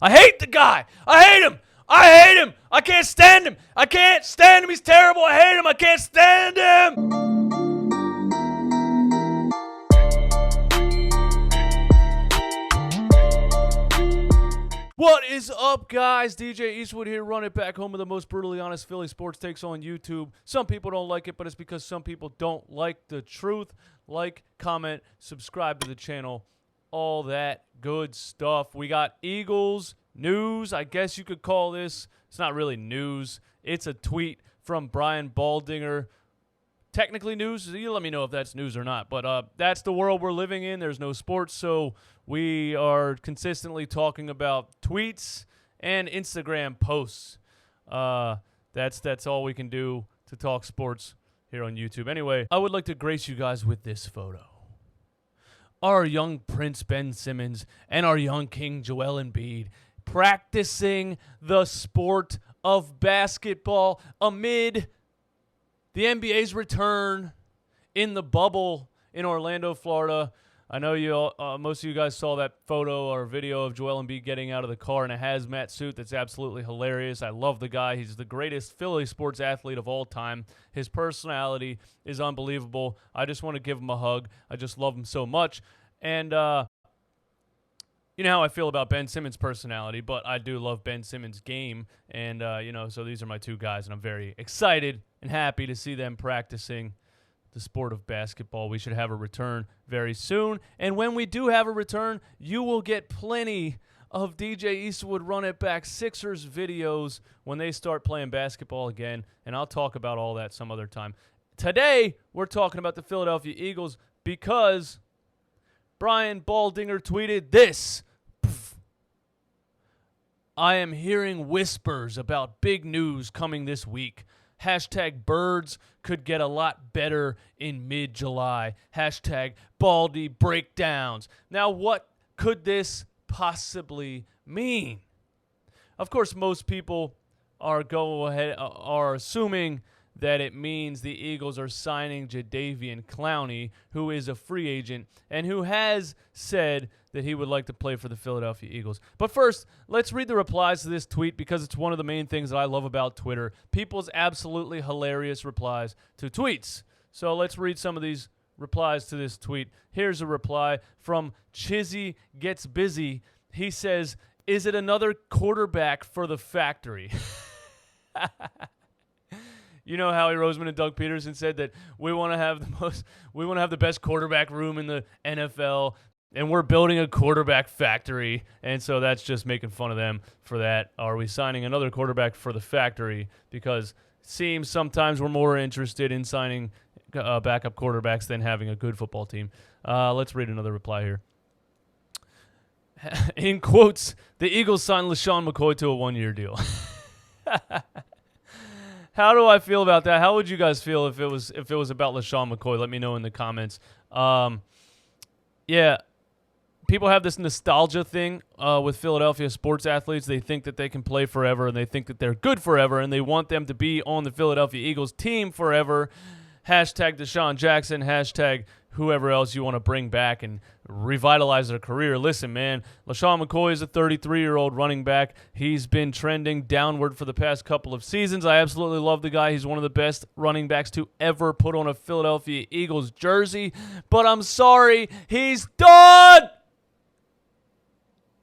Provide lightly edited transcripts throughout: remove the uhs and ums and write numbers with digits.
I hate the guy. I hate him. I hate him. I can't stand him. I can't stand him. He's terrible. I hate him. I can't stand him. What is up, guys? DJ Eastwood here, run it back home with the most brutally honest Philly sports takes on YouTube. Some people don't like it, but it's because some people don't like the truth. Like, comment, subscribe to the channel, all that good stuff. We got Eagles news, I guess you could call this. It's not really news. It's a tweet from Bryan Baldinger. Technically news, you let me know if that's news or not. But that's the world we're living in. There's no sports, so we are consistently talking about tweets and Instagram posts. That's all we can do to talk sports here on YouTube. Anyway, I would like to grace you guys with this photo. Our young Prince Ben Simmons and our young King Joel Embiid practicing the sport of basketball amid the NBA's return in the bubble in Orlando, Florida. I know most of you guys saw that photo or video of Joel Embiid getting out of the car in a hazmat suit. That's absolutely hilarious. I love the guy. He's the greatest Philly sports athlete of all time. His personality is unbelievable. I just want to give him a hug. I just love him so much. And you know how I feel about Ben Simmons' personality, but I do love Ben Simmons' game. And, so these are my two guys, and I'm very excited and happy to see them practicing the sport of basketball. We should have a return very soon. And when we do have a return, you will get plenty of DJ Eastwood Run It Back Sixers videos when they start playing basketball again. And I'll talk about all that some other time. Today, we're talking about the Philadelphia Eagles because Bryan Baldinger tweeted this. I am hearing whispers about big news coming this week. Hashtag birds could get a lot better in mid-July. Hashtag Baldy breakdowns. Now, what could this possibly mean? Of course, most people are assuming that it means the Eagles are signing Jadeveon Clowney, who is a free agent and who has said that he would like to play for the Philadelphia Eagles. But first, let's read the replies to this tweet because it's one of the main things that I love about Twitter. People's absolutely hilarious replies to tweets. So let's read some of these replies to this tweet. Here's a reply from Chizzy Gets Busy. He says, "Is it another quarterback for the factory?" You know, Howie Roseman and Doug Peterson said that we want to have the best quarterback room in the NFL, and we're building a quarterback factory, and so that's just making fun of them for that. Are we signing another quarterback for the factory? Because it seems sometimes we're more interested in signing backup quarterbacks than having a good football team. Let's read another reply here. In quotes, the Eagles signed LeSean McCoy to a one-year deal. How do I feel about that? How would you guys feel if it was about LeSean McCoy? Let me know in the comments. Yeah, people have this nostalgia thing with Philadelphia sports athletes. They think that they can play forever, and they think that they're good forever, and they want them to be on the Philadelphia Eagles team forever. Hashtag Deshaun Jackson, hashtag whoever else you want to bring back and revitalize their career. Listen, man, LeSean McCoy is a 33-year-old running back. He's been trending downward for the past couple of seasons. I absolutely love the guy. He's one of the best running backs to ever put on a Philadelphia Eagles jersey. But I'm sorry, he's done!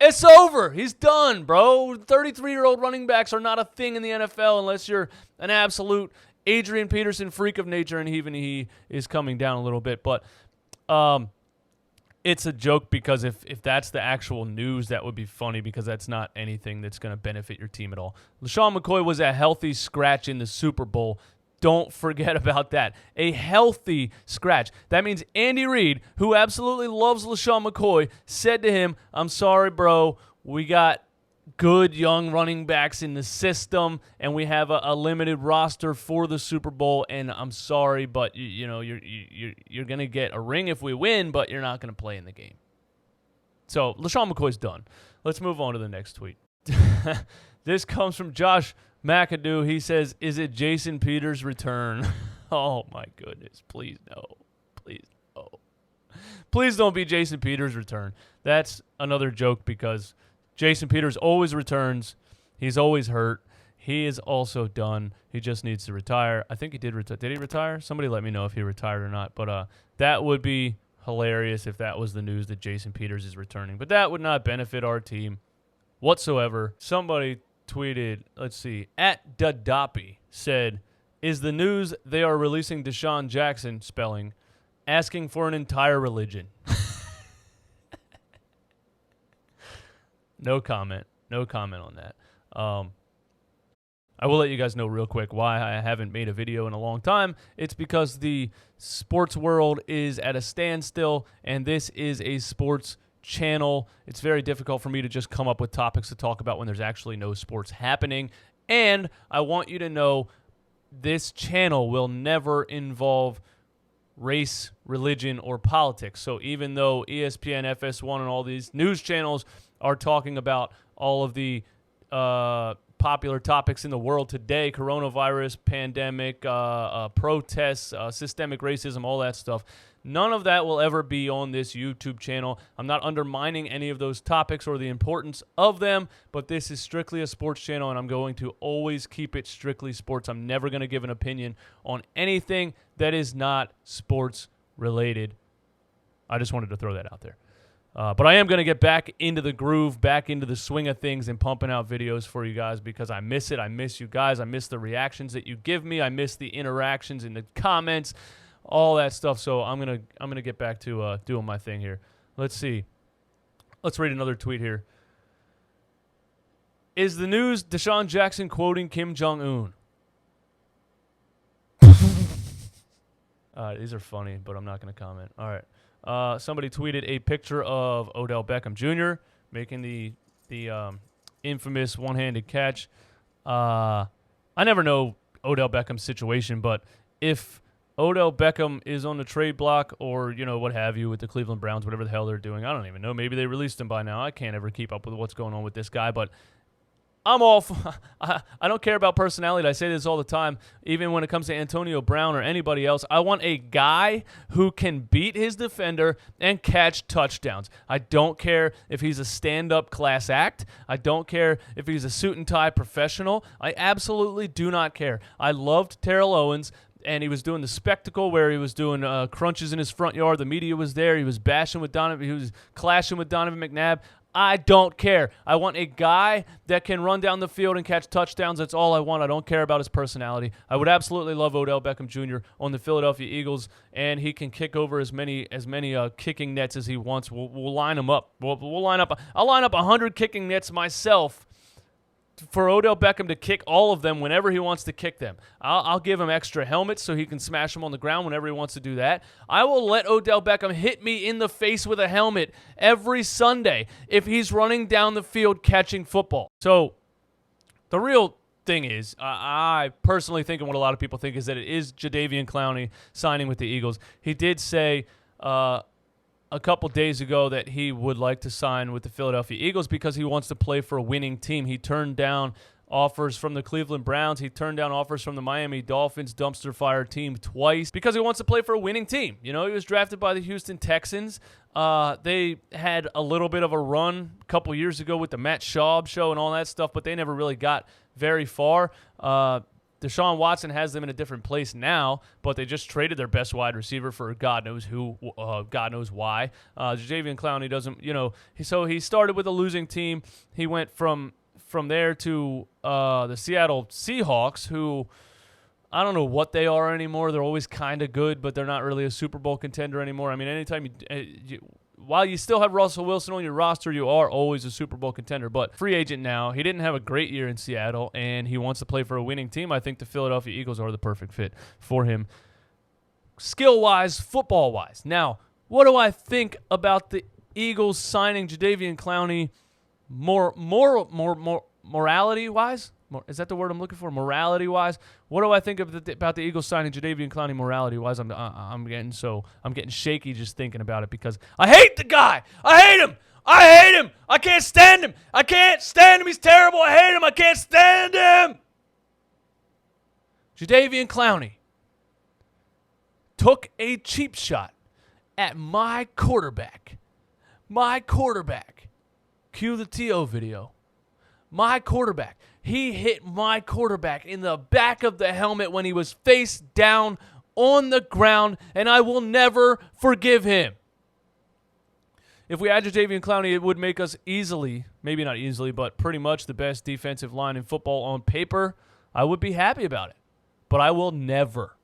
It's over. He's done, bro. 33-year-old running backs are not a thing in the NFL unless you're an absolute Adrian Peterson freak of nature, and even he is coming down a little bit. But it's a joke because if that's the actual news, that would be funny because that's not anything that's going to benefit your team at all. LeSean McCoy was a healthy scratch in the Super Bowl. Don't forget about that. A healthy scratch. That means Andy Reid, who absolutely loves LeSean McCoy, said to him, I'm sorry, bro, we got good young running backs in the system, and we have a limited roster for the Super Bowl, and I'm sorry, but you're going to get a ring if we win, but you're not going to play in the game. So LeSean McCoy's done. Let's move on to the next tweet. This comes from Josh McAdoo. He says, is it Jason Peters' return? Oh, my goodness. Please no. Please no. Please don't be Jason Peters' return. That's another joke because Jason Peters always returns. He's always hurt. He is also done. He just needs to retire. I think he did retire. Did he retire? Somebody let me know if he retired or not. But that would be hilarious if that was the news that Jason Peters is returning. But that would not benefit our team whatsoever. Somebody tweeted, let's see, at Dadapi said, is the news they are releasing Deshaun Jackson, spelling, asking for an entire religion? No comment. No comment on that. I will let you guys know real quick why I haven't made a video in a long time. It's because the sports world is at a standstill, and this is a sports channel. It's very difficult for me to just come up with topics to talk about when there's actually no sports happening. And I want you to know this channel will never involve race, religion, or politics. So even though ESPN, FS1, and all these news channels are talking about all of the popular topics in the world today, coronavirus, pandemic, protests, systemic racism, all that stuff, none of that will ever be on this YouTube channel. I'm not undermining any of those topics or the importance of them, but this is strictly a sports channel, and I'm going to always keep it strictly sports. I'm never going to give an opinion on anything that is not sports related. I just wanted to throw that out there. But I am going to get back into the groove, back into the swing of things, and pumping out videos for you guys because I miss it. I miss you guys. I miss the reactions that you give me. I miss the interactions in the comments, all that stuff. So I'm gonna get back to doing my thing here. Let's see. Let's read another tweet here. Is the news Deshaun Jackson quoting Kim Jong-un? These are funny, but I'm not going to comment. All right. Somebody tweeted a picture of Odell Beckham Jr. making the infamous one-handed catch. I never know Odell Beckham's situation, but if Odell Beckham is on the trade block or, what have you with the Cleveland Browns, whatever the hell they're doing, I don't even know. Maybe they released him by now. I can't ever keep up with what's going on with this guy, but I'm off. I don't care about personality. I say this all the time. Even when it comes to Antonio Brown or anybody else, I want a guy who can beat his defender and catch touchdowns. I don't care if he's a stand-up class act. I don't care if he's a suit and tie professional. I absolutely do not care. I loved Terrell Owens, and he was doing the spectacle where he was doing crunches in his front yard. The media was there. He was bashing with Donovan. He was clashing with Donovan McNabb. I don't care. I want a guy that can run down the field and catch touchdowns. That's all I want. I don't care about his personality. I would absolutely love Odell Beckham Jr. on the Philadelphia Eagles, and he can kick over as many kicking nets as he wants. We'll line him up. We'll line up. I'll line up 100 kicking nets myself for Odell Beckham to kick all of them whenever he wants to kick them. I'll give him extra helmets so he can smash them on the ground whenever he wants to do that. I will let Odell Beckham hit me in the face with a helmet every Sunday if he's running down the field catching football. So the real thing is, I personally think, and what a lot of people think, is that it is Jadeveon Clowney signing with the Eagles. He did say a couple days ago that he would like to sign with the Philadelphia Eagles because he wants to play for a winning team. He turned down offers from the Cleveland Browns. He turned down offers from the Miami Dolphins dumpster fire team twice because he wants to play for a winning team. He was drafted by the Houston Texans. They had a little bit of a run a couple years ago with the Matt Schaub show and all that stuff, but they never really got very far. Deshaun Watson has them in a different place now, but they just traded their best wide receiver for God knows who, God knows why. Jadeveon Clowney doesn't, so he started with a losing team. He went from there to the Seattle Seahawks, who I don't know what they are anymore. They're always kind of good, but they're not really a Super Bowl contender anymore. I mean, anytime while you still have Russell Wilson on your roster, you are always a Super Bowl contender. But free agent now, he didn't have a great year in Seattle, and he wants to play for a winning team. I think the Philadelphia Eagles are the perfect fit for him, skill-wise, football-wise. Now, what do I think about the Eagles signing Jadeveon Clowney morality-wise? Is that the word I'm looking for? Morality-wise, what do I think about the Eagles signing Jadeveon Clowney? Morality-wise, I'm getting shaky just thinking about it because I hate the guy. I hate him. I can't stand him. He's terrible. I hate him. I can't stand him. Jadeveon Clowney took a cheap shot at my quarterback. Cue the T.O. video. My quarterback. He hit my quarterback in the back of the helmet when he was face down on the ground, and I will never forgive him. If we add Jadeveon Clowney, it would make us easily, maybe not easily, but pretty much the best defensive line in football on paper. I would be happy about it. But I will never,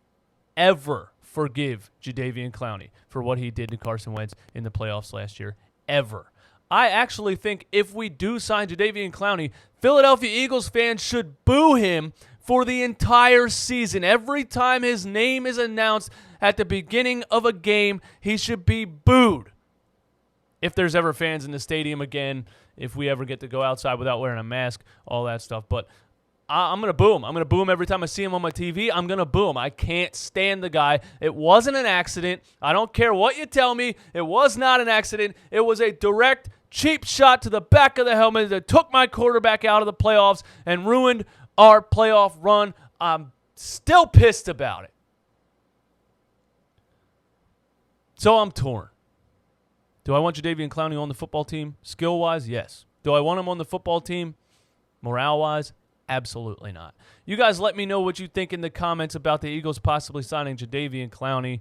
ever forgive Jadeveon Clowney for what he did to Carson Wentz in the playoffs last year. Ever. I actually think if we do sign Jadeveon Clowney, Philadelphia Eagles fans should boo him for the entire season. Every time his name is announced at the beginning of a game, he should be booed. If there's ever fans in the stadium again, if we ever get to go outside without wearing a mask, all that stuff. But I'm going to boo him. I'm going to boo him every time I see him on my TV. I'm going to boo him. I can't stand the guy. It wasn't an accident. I don't care what you tell me. It was not an accident. It was a direct, cheap shot to the back of the helmet that took my quarterback out of the playoffs and ruined our playoff run. I'm still pissed about it. So I'm torn. Do I want Jadeveon Clowney on the football team? Skill-wise, yes. Do I want him on the football team? Morale-wise, absolutely not. You guys let me know what you think in the comments about the Eagles possibly signing Jadeveon Clowney.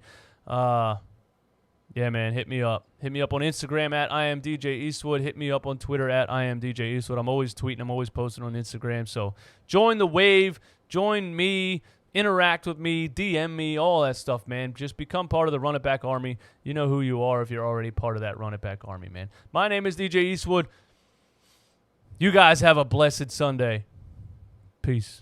Yeah, man, hit me up. Hit me up on Instagram at IamDJEastwood. Hit me up on Twitter at IamDJEastwood. I'm always tweeting. I'm always posting on Instagram. So join the wave. Join me. Interact with me, DM me, all that stuff, man. Just become part of the Run It Back Army. You know who you are if you're already part of that Run It Back Army, man. My name is DJ Eastwood. You guys have a blessed Sunday. Peace.